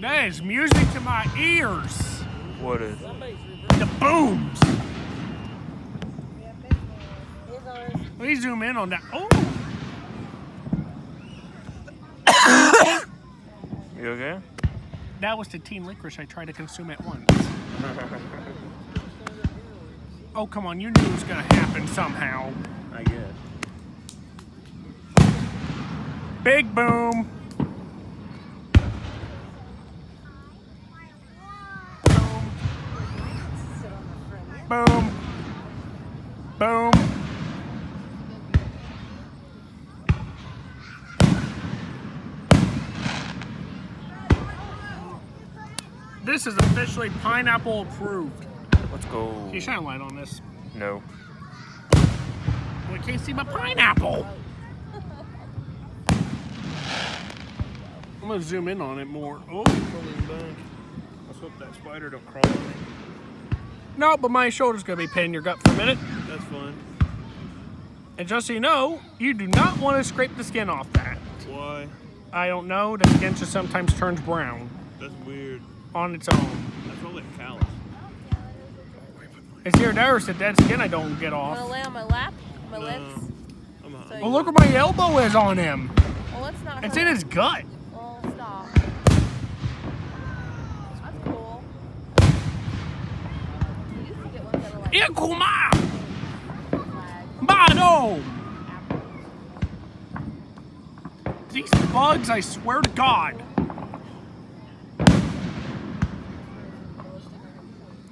That is music to my ears. What is? The booms. Let me zoom in on that. Oh. You okay? That was the teen licorice I tried to consume at once. Oh, come on. You knew it was going to happen somehow. I guess. Big boom. Boom. Boom. This is officially pineapple approved. Let's go. Can you shine a light on this? No. Well, I can't see my pineapple. I'm gonna zoom in on it more. Oh, Let's hope that spider don't crawl on me. no, but my shoulder's gonna be pain in your gut for a minute. That's fine. And just so you know, you do not want to scrape the skin off that. Why? I don't know. The skin just sometimes turns brown That's weird. on its own. That's probably a callus. It's here, there's the dead skin I don't get I'm off. gonna lay on my lap, my lips. I'm out. So Well, look where my elbow is on him. well, let's not. It's hurt. in his gut. Well, stop. That's cool. We used to get ones that are like Ikuma! flags. Bado! These bugs, I swear to God.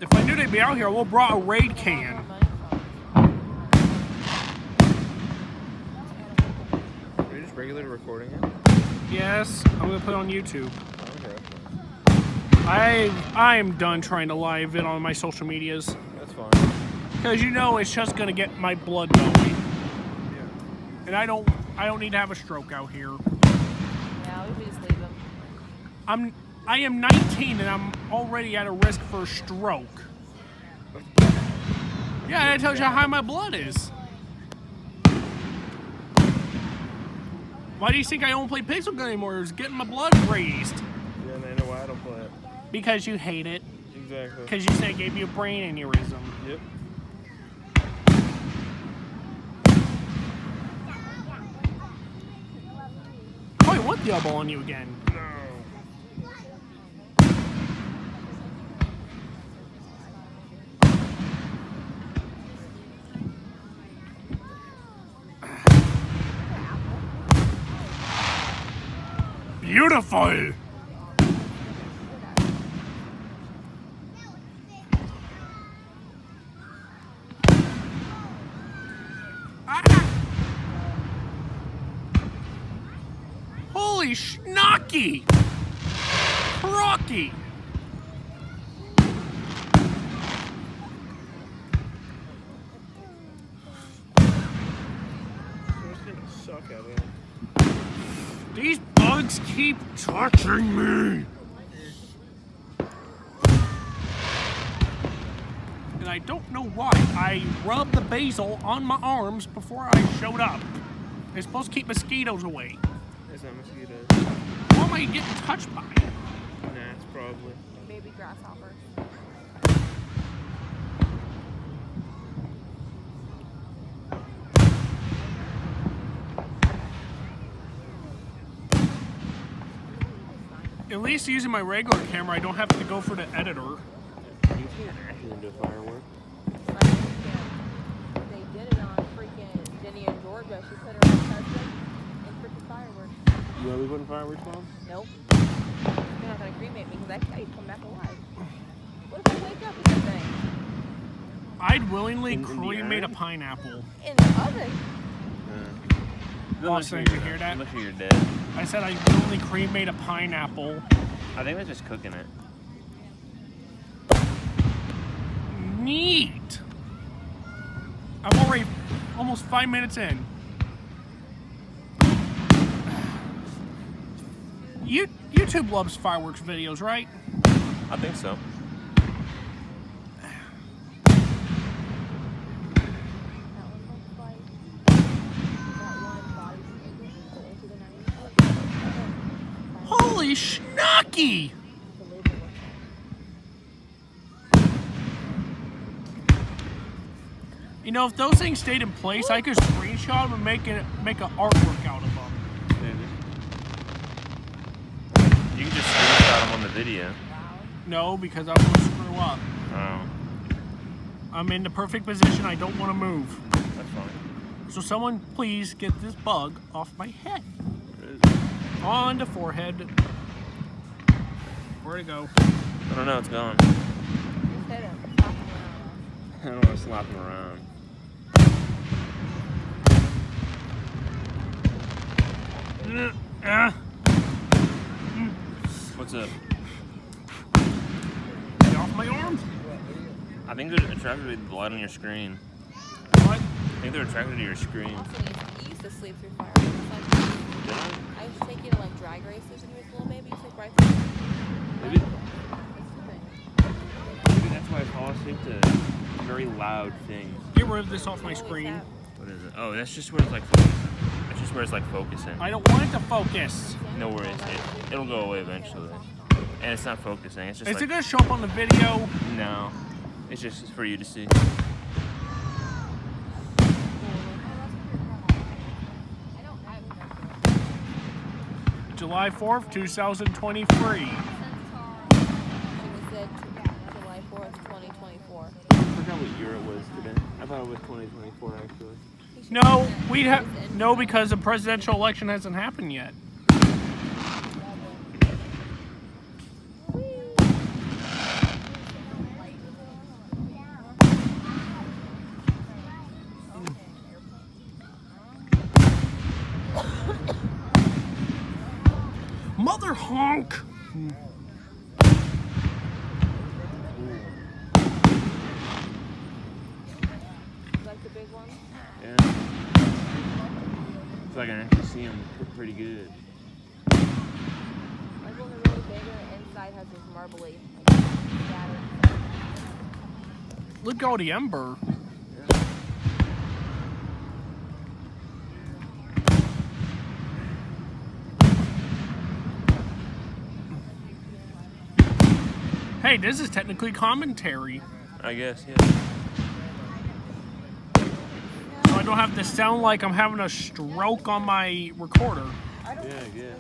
If I knew they'd be out here, I would have brought a raid can. Are you just regularly recording it? Yes, I'm gonna put it on YouTube. Okay. I am done trying to live it on my social medias. That's fine. Because you know it's just gonna get my blood going. Yeah. And I don't need to have a stroke out here. Yeah, we should just leave them. I am 19 and I'm already at a risk for a stroke. Yeah, that tells you how high my blood is. Why do you think I don't play pixel gun anymore? It's getting my blood raised. Yeah, and I know why I don't play it. Because you hate it. Exactly. Because you said it gave you a brain aneurysm. Yep. Oh, I want the elbow on you again. No. Beautiful. Holy schnocky! Crocky! It's gonna suck at it. These bugs keep touching me! And I don't know why. I rubbed the basil on my arms before I showed up. It's supposed to keep mosquitoes away. It's not mosquitoes. What am I getting touched by? Gnats, probably. Baby grasshoppers. At least using my regular camera, I don't have to go for the editor. You can actually do firework. They did it on freaking Jenny in Georgia. She put her husband in freaking fireworks. You want to be putting fireworks, Mom? Nope. You're not gonna cremate me because I can come back alive. What if I wake up with that thing I'd willingly In the cremate a iron? pineapple. in the oven? Austin, did you hear that? Unless you're dead. I said I'd willingly cremate a pineapple. I think that's just cooking it. Neat. I'm already almost 5 minutes in. YouTube loves fireworks videos, right? I think so. Holy schnocky! You know, if those things stayed in place, I could screenshot them and make an artwork out of them. Maybe. You can just screenshot them on the video. No, because I will screw up. Oh, I'm in the perfect position. I don't want to move. that's fine. So someone please get this bug off my head. Where is it? On the forehead. Where'd it go? I don't know, it's gone. Just hit him. Slap him around. I don't want to slap him around. What's up? Get off my arms. I think they're attracted to the blood on your screen. What? I think they're attracted to your screen. Also, you used to sleep through Firework. I used to take you to like drag races when you was a little baby. You sleep right through. Maybe that's why I fall asleep to very loud things. Get rid of this off my screen. What is it? Oh, that's just where it's like focusing. That's just where it's like focusing. I don't want it to focus. No worries. It'll go away eventually. And it's not focusing. It's just Is like, it gonna show up on the video? no. It's just for you to see. July 4th, 2023. She said July 4th, 2024. I forgot what year it was today. I thought it was 2024 actually. No, we'd have no because the presidential election hasn't happened yet. Mother honk! Like the big one? Yeah. So I can actually see them pretty good. Like when they're really big and the inside has this marbly like scatter. Look at all the ember. Hey, this is technically commentary. I guess, yeah. So I don't have to sound like I'm having a stroke on my recorder. Yeah, I guess.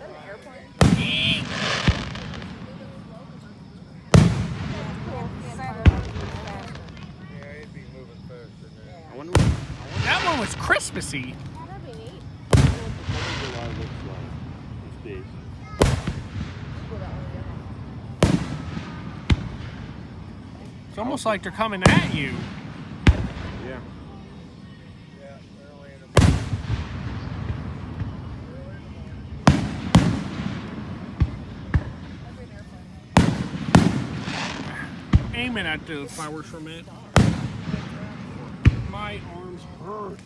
I wonder what That one was Christmassy. That'd be neat. July looks like. It's big. It's almost like they're coming at you. Yeah. Aiming at the fireworks for a minute. My arms hurt.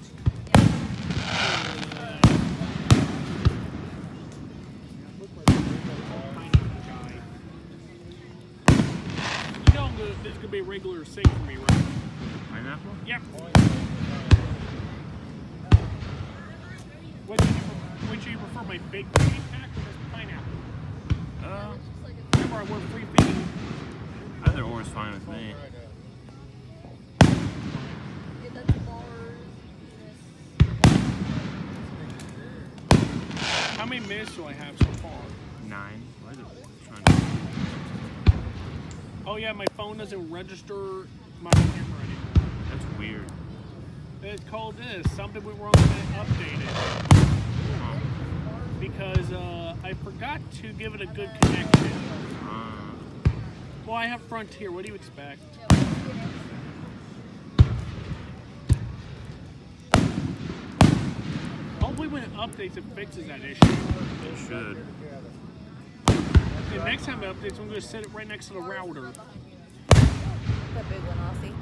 You know this could be a regular thing for me, right? Pineapple? Yep. Which do you prefer, my big baby pack or this pineapple? Remember I work free feeding. Either or is fine with me. How many minutes do I have so far? 9. Why is it trying to... Oh yeah, my phone doesn't register my camera anymore. That's weird. It's called this. Something we were going to update it. Because I forgot to give it a good connection. Well, I have Frontier. What do you expect? Hopefully when it updates, it fixes that issue. It should. The next time it updates, I'm going to set it right next to the router. The big one, Aussie.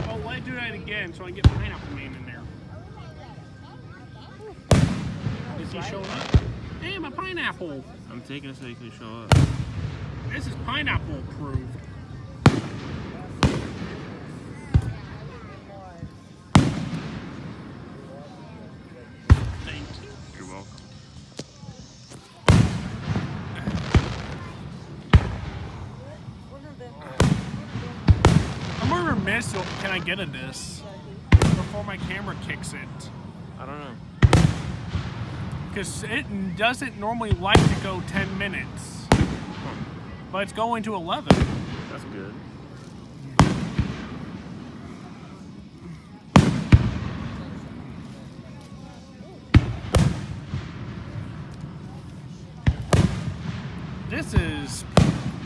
Oh, let it do that again so I can get Pineapple Man in there. Is he showing up? Hey, my pineapple. I'm taking it so you can show up. This is pineapple approved. Thank you. You're welcome. dis can I get a dis before my camera kicks it? I don't know. Because it doesn't normally like to go 10 minutes. But it's going to 11. That's good.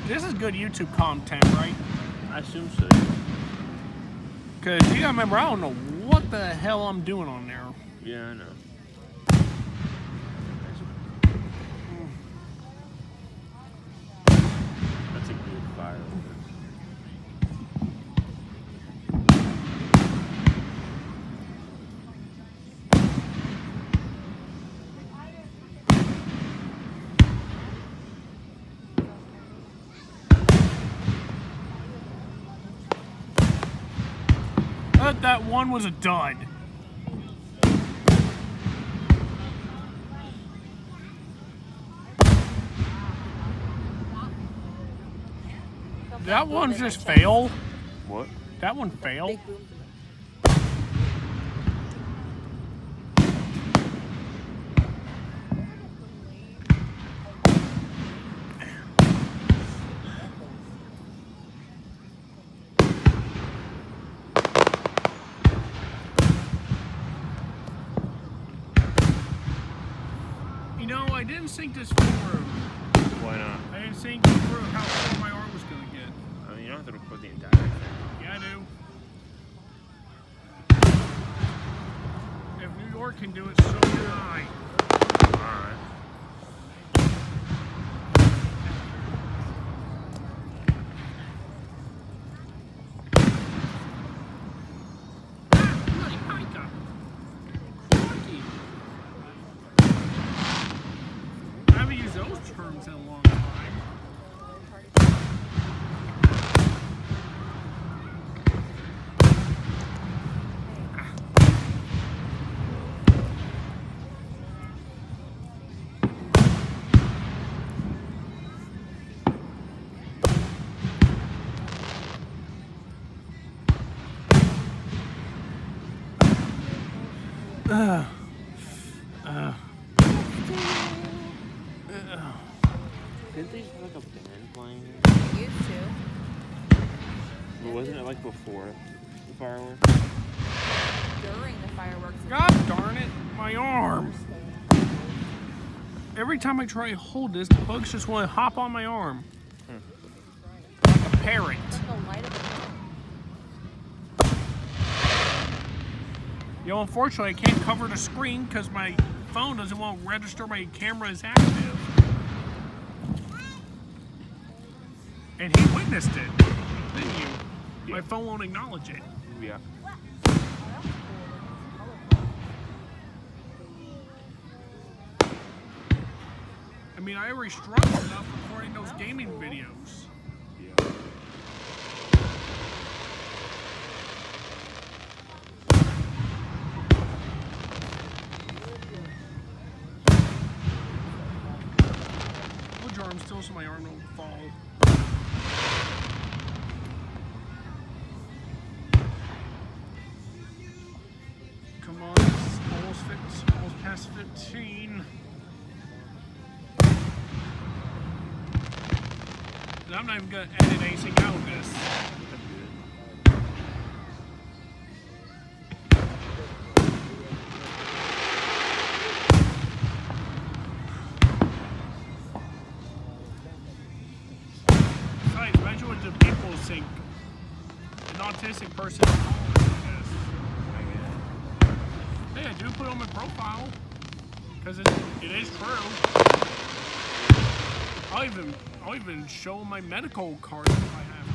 This is good YouTube content, right? I assume so. Because you gotta remember, I don't know what the hell I'm doing on there. Yeah, I know. That's a good fire. That one was a dud. That one's just fail. What? That one failed. Big booms in it. You know, I didn't think this through. Why not? I didn't think through how far my arm was gonna get. I mean, you don't have to record the entire thing. Yeah, I do. If New York can do it, so can I. Alright. I haven't used those terms in a long time. Didn't they just have like a band playing here? They used to. But wasn't it like before the fireworks? During the fireworks. God darn it, my arm. Every time I try to hold this, the bugs just want to hop on my arm. Like a parrot. Like the light of the You know, unfortunately, I can't cover the screen because my phone doesn't want to register my camera as active. And he witnessed it, didn't you? My phone won't acknowledge it. Yeah. I mean, I already struggled enough recording those gaming videos. Yeah. Hold your arm still so my arm don't fall. Come on, it's almost past 15. And I'm not even gonna edit anything out of this. Besides, imagine what the people think. An autistic person is calling this. Hey, I do put on my profile. Because it is true. I'll even show my medical card if I have to.